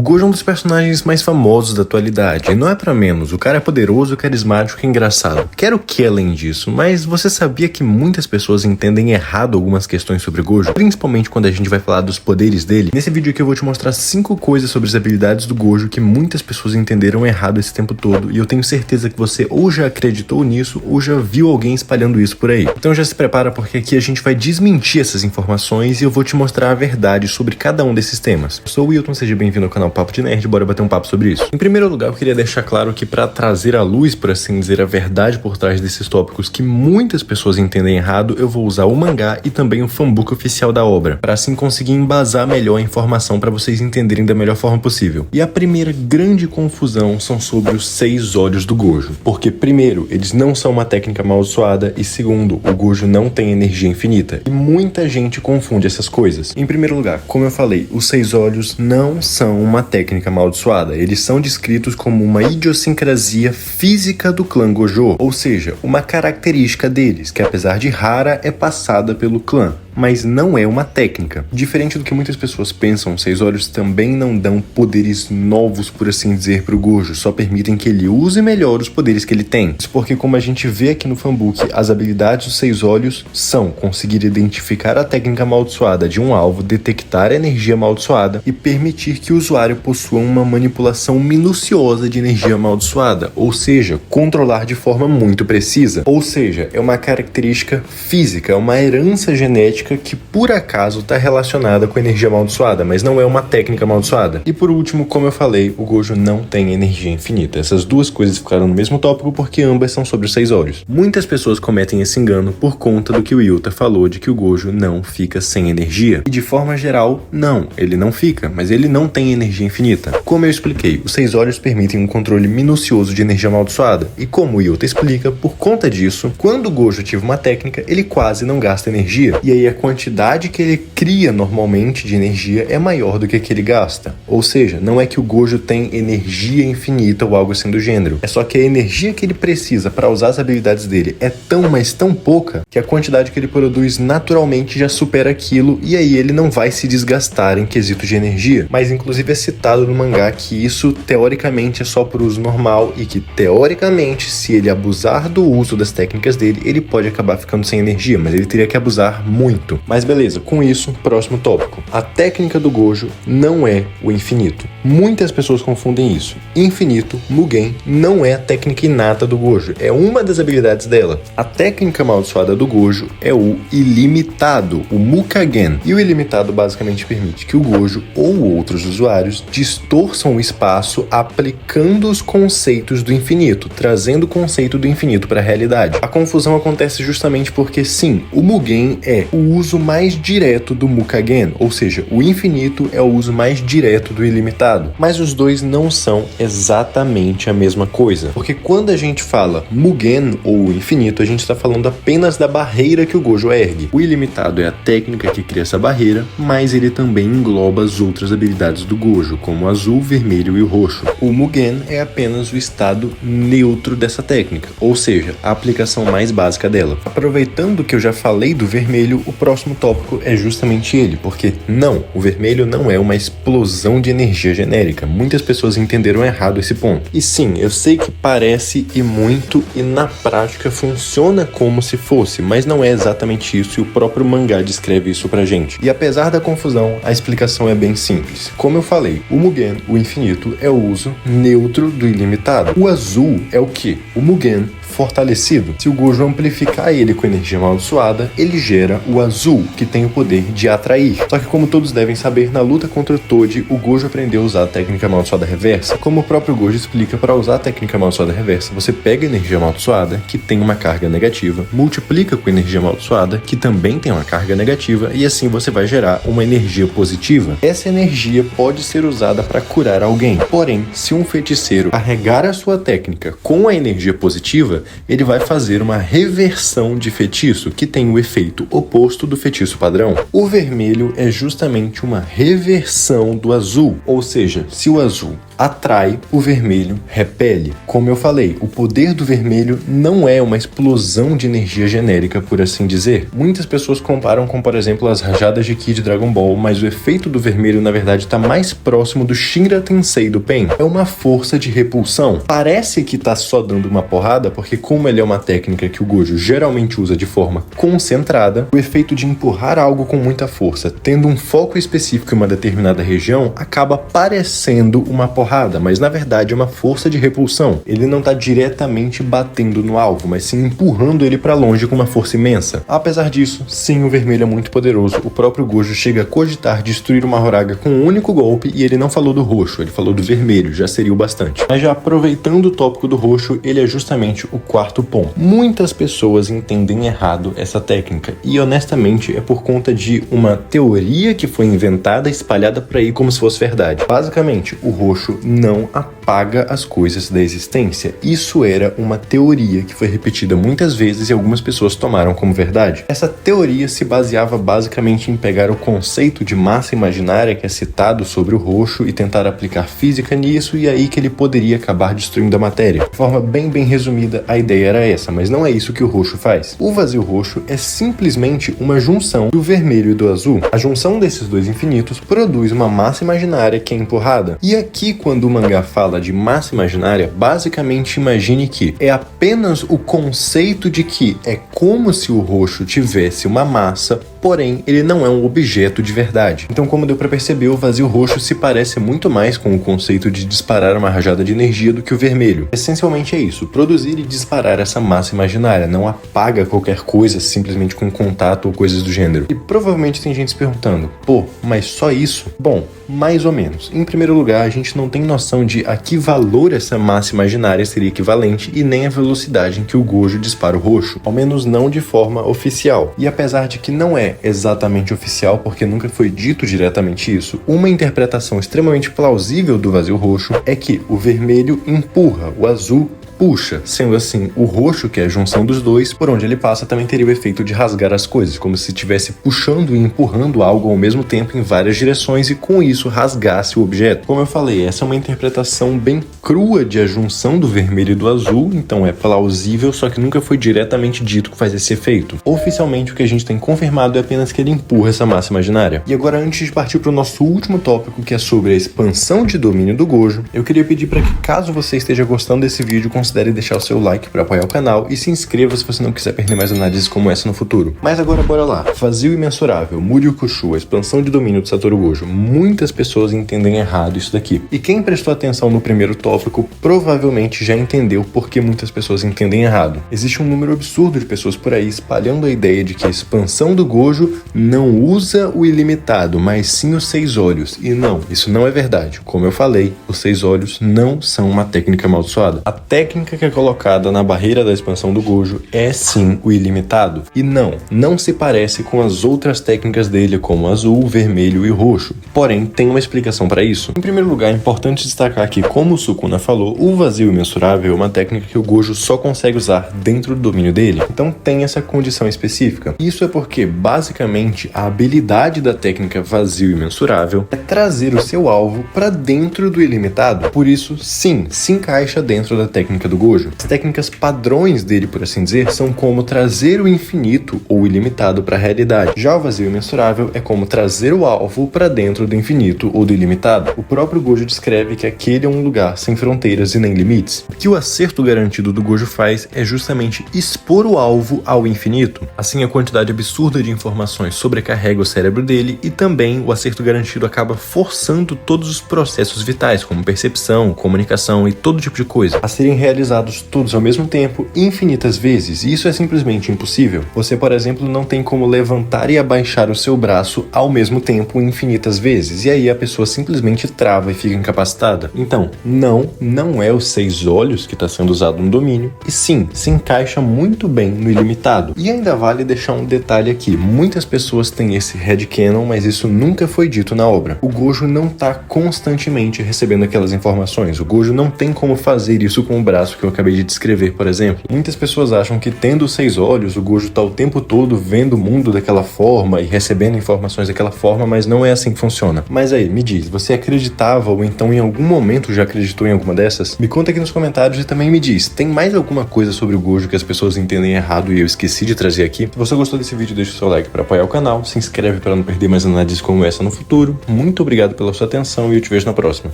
Gojo é um dos personagens mais famosos da atualidade, e não é pra menos, o cara é poderoso, carismático e engraçado. Quero o que além disso, mas você sabia que muitas pessoas entendem errado algumas questões sobre Gojo, principalmente quando a gente vai falar dos poderes dele? Nesse vídeo aqui eu vou te mostrar 5 coisas sobre as habilidades do Gojo que muitas pessoas entenderam errado esse tempo todo, e eu tenho certeza que você ou já acreditou nisso, ou já viu alguém espalhando isso por aí. Então já se prepara, porque aqui a gente vai desmentir essas informações e eu vou te mostrar a verdade sobre cada um desses temas. Eu sou o Wilton, seja bem-vindo ao canal Papo de Nerd, bora bater um papo sobre isso. Em primeiro lugar, eu queria deixar claro que para trazer à luz, por assim dizer, a verdade por trás desses tópicos que muitas pessoas entendem errado, eu vou usar o mangá e também o fanbook oficial da obra, para assim conseguir embasar melhor a informação para vocês entenderem da melhor forma possível. E a primeira grande confusão são sobre os 6 olhos do Gojo, porque primeiro, eles não são uma técnica amaldiçoada e segundo, o Gojo não tem energia infinita. E muita gente confunde essas coisas. Em primeiro lugar, como eu falei, os 6 olhos não são uma técnica amaldiçoada. Eles são descritos como uma idiosincrasia física do clã Gojo, ou seja, uma característica deles, que apesar de rara, é passada pelo clã, mas não é uma técnica. Diferente do que muitas pessoas pensam, 6 olhos também não dão poderes novos, por assim dizer, pro Gojo, só permitem que ele use melhor os poderes que ele tem. Isso porque, como a gente vê aqui no fanbook, as habilidades dos 6 olhos são conseguir identificar a técnica amaldiçoada de um alvo, detectar a energia amaldiçoada e permitir que o usuário possua uma manipulação minuciosa de energia amaldiçoada, ou seja, controlar de forma muito precisa. Ou seja, é uma característica física, é uma herança genética que por acaso está relacionada com energia amaldiçoada, mas não é uma técnica amaldiçoada. E por último, como eu falei, o Gojo não tem energia infinita. Essas duas coisas ficaram no mesmo tópico porque ambas são sobre os 6 olhos. Muitas pessoas cometem esse engano por conta do que o Yuta falou de que o Gojo não fica sem energia. E de forma geral, não, ele não fica, mas ele não tem energia infinita. Como eu expliquei, os 6 olhos permitem um controle minucioso de energia amaldiçoada. E como o Yuta explica, por conta disso, quando o Gojo ativa uma técnica, ele quase não gasta energia. E aí a quantidade que ele cria normalmente de energia é maior do que ele gasta. Ou seja, não é que o Gojo tem energia infinita ou algo assim do gênero. É só que a energia que ele precisa para usar as habilidades dele é tão, mas tão pouca, que a quantidade que ele produz naturalmente já supera aquilo, e aí ele não vai se desgastar em quesito de energia. Mas inclusive é citado no mangá que isso teoricamente é só por uso normal e que teoricamente, se ele abusar do uso das técnicas dele, ele pode acabar ficando sem energia, mas ele teria que abusar muito. Mas beleza, com isso, próximo tópico. A técnica do Gojo não é o infinito. Muitas pessoas confundem isso. Infinito, Mugen, não é a técnica inata do Gojo, é uma das habilidades dela. A técnica amaldiçoada do Gojo é o ilimitado, o Mukagen. E o ilimitado basicamente permite que o Gojo ou outros usuários distorçam o espaço aplicando os conceitos do infinito, trazendo o conceito do infinito para a realidade. A confusão acontece justamente porque sim, o Mugen é o uso mais direto do Mukagen, ou seja, o infinito é o uso mais direto do ilimitado. Mas os dois não são exatamente a mesma coisa, porque quando a gente fala Mugen ou infinito, a gente está falando apenas da barreira que o Gojo ergue. O ilimitado é a técnica que cria essa barreira, mas ele também engloba as outras habilidades do Gojo, como o azul, vermelho e o roxo. O Mugen é apenas o estado neutro dessa técnica, ou seja, a aplicação mais básica dela. Aproveitando que eu já falei do vermelho, o próximo tópico é justamente ele, porque não, o vermelho não é uma explosão de energia genérica. Muitas pessoas entenderam errado esse ponto. E sim, eu sei que parece e muito, e na prática funciona como se fosse, mas não é exatamente isso, e o próprio mangá descreve isso pra gente. E apesar da confusão, a explicação é bem simples. Como eu falei, o Mugen, o infinito, é o uso neutro do ilimitado. O azul é o que? O Mugen fortalecido. Se o Gojo amplificar ele com energia amaldiçoada, ele gera o azul, que tem o poder de atrair. Só que, como todos devem saber, na luta contra o Toji, o Gojo aprendeu a usar a técnica amaldiçoada reversa. Como o próprio Gojo explica, para usar a técnica amaldiçoada reversa, você pega a energia amaldiçoada, que tem uma carga negativa, multiplica com a energia amaldiçoada, que também tem uma carga negativa, e assim você vai gerar uma energia positiva. Essa energia pode ser usada para curar alguém. Porém, se um feiticeiro carregar a sua técnica com a energia positiva, ele vai fazer uma reversão de feitiço, que tem o efeito oposto do feitiço padrão. O vermelho é justamente uma reversão do azul, ou seja, se o azul atrai, o vermelho repele. Como eu falei, o poder do vermelho não é uma explosão de energia genérica, por assim dizer. Muitas pessoas comparam com, por exemplo, as rajadas de Ki de Dragon Ball, mas o efeito do vermelho, na verdade, está mais próximo do Shinra Tensei do Pen. É uma força de repulsão. Parece que tá só dando uma porrada, porque como ele é uma técnica que o Gojo geralmente usa de forma concentrada, o efeito de empurrar algo com muita força, tendo um foco específico em uma determinada região, acaba parecendo uma porrada, mas na verdade é uma força de repulsão. Ele não tá diretamente batendo no alvo, mas sim empurrando ele para longe com uma força imensa. Apesar disso, sim, o vermelho é muito poderoso. O próprio Gojo chega a cogitar destruir uma Horaga com um único golpe, e ele não falou do roxo, ele falou do vermelho, já seria o bastante. Mas já aproveitando o tópico do roxo, ele é justamente o quarto ponto. Muitas pessoas entendem errado essa técnica, e honestamente é por conta de uma teoria que foi inventada e espalhada por aí como se fosse verdade. Basicamente, o roxo não apaga as coisas da existência. Isso era uma teoria que foi repetida muitas vezes e algumas pessoas tomaram como verdade. Essa teoria se baseava basicamente em pegar o conceito de massa imaginária que é citado sobre o roxo e tentar aplicar física nisso, e aí que ele poderia acabar destruindo a matéria. De forma bem resumida, a ideia era essa, mas não é isso que o roxo faz. O vazio roxo é simplesmente uma junção do vermelho e do azul. A junção desses dois infinitos produz uma massa imaginária que é empurrada. E aqui, quando o mangá fala de massa imaginária, basicamente imagine que é apenas o conceito de que é como se o roxo tivesse uma massa, porém ele não é um objeto de verdade. Então, como deu pra perceber, o vazio roxo se parece muito mais com o conceito de disparar uma rajada de energia do que o vermelho. Essencialmente é isso, produzir e disparar essa massa imaginária, não apaga qualquer coisa simplesmente com contato ou coisas do gênero. E provavelmente tem gente se perguntando, pô, mas só isso? Bom, mais ou menos. Em primeiro lugar, a gente não tem noção de a que valor essa massa imaginária seria equivalente e nem a velocidade em que o Gojo dispara o roxo, ao menos não de forma oficial. E apesar de que não é exatamente oficial, porque nunca foi dito diretamente isso, uma interpretação extremamente plausível do vazio roxo é que o vermelho empurra, o azul puxa. Sendo assim, o roxo, que é a junção dos dois, por onde ele passa também teria o efeito de rasgar as coisas, como se estivesse puxando e empurrando algo ao mesmo tempo em várias direções e com isso rasgasse o objeto. Como eu falei, essa é uma interpretação bem crua de a junção do vermelho e do azul, então é plausível, só que nunca foi diretamente dito que faz esse efeito. Oficialmente, o que a gente tem confirmado é apenas que ele empurra essa massa imaginária. E agora, antes de partir para o nosso último tópico, que é sobre a expansão de domínio do Gojo, eu queria pedir para que, caso você esteja gostando desse vídeo, considere deixar o seu like para apoiar o canal e se inscreva se você não quiser perder mais análises como essa no futuro. Mas agora bora lá. Vazio imensurável, Muryu Kushu, a expansão de domínio do Satoru Gojo. Muitas pessoas entendem errado isso daqui. E quem prestou atenção no primeiro tópico provavelmente já entendeu por que muitas pessoas entendem errado. Existe um número absurdo de pessoas por aí espalhando a ideia de que a expansão do Gojo não usa o ilimitado, mas sim os 6 olhos. E não, isso não é verdade. Como eu falei, os 6 olhos não são uma técnica amaldiçoada. A técnica que é colocada na barreira da expansão do Gojo é sim o ilimitado. E não se parece com as outras técnicas dele, como azul, vermelho e roxo. Porém, tem uma explicação para isso. Em primeiro lugar, é importante destacar que, como o Sukuna falou, o vazio imensurável é uma técnica que o Gojo só consegue usar dentro do domínio dele. Então tem essa condição específica. Isso é porque, basicamente, a habilidade da técnica vazio imensurável é trazer o seu alvo para dentro do ilimitado. Por isso, sim, se encaixa dentro da técnica do Gojo. As técnicas padrões dele, por assim dizer, são como trazer o infinito ou o ilimitado para a realidade. Já o vazio imensurável é como trazer o alvo para dentro do infinito ou do ilimitado. O próprio Gojo descreve que aquele é um lugar sem fronteiras e nem limites. O que o acerto garantido do Gojo faz é justamente expor o alvo ao infinito. Assim, a quantidade absurda de informações sobrecarrega o cérebro dele e também o acerto garantido acaba forçando todos os processos vitais, como percepção, comunicação e todo tipo de coisa, a serem realizados todos ao mesmo tempo infinitas vezes, e isso é simplesmente impossível. Você, por exemplo, não tem como levantar e abaixar o seu braço ao mesmo tempo infinitas vezes, e aí a pessoa simplesmente trava e fica incapacitada. Então, não é os 6 olhos que está sendo usado no domínio, e sim, se encaixa muito bem no ilimitado. E ainda vale deixar um detalhe aqui, muitas pessoas têm esse headcanon, mas isso nunca foi dito na obra. O Gojo não está constantemente recebendo aquelas informações, o Gojo não tem como fazer isso com o braço passo que eu acabei de descrever, por exemplo. Muitas pessoas acham que tendo 6 olhos, o Gojo tá o tempo todo vendo o mundo daquela forma e recebendo informações daquela forma, mas não é assim que funciona. Mas aí, me diz, você acreditava ou então em algum momento já acreditou em alguma dessas? Me conta aqui nos comentários e também me diz, tem mais alguma coisa sobre o Gojo que as pessoas entendem errado e eu esqueci de trazer aqui? Se você gostou desse vídeo, deixa o seu like para apoiar o canal, se inscreve para não perder mais análises como essa no futuro. Muito obrigado pela sua atenção e eu te vejo na próxima.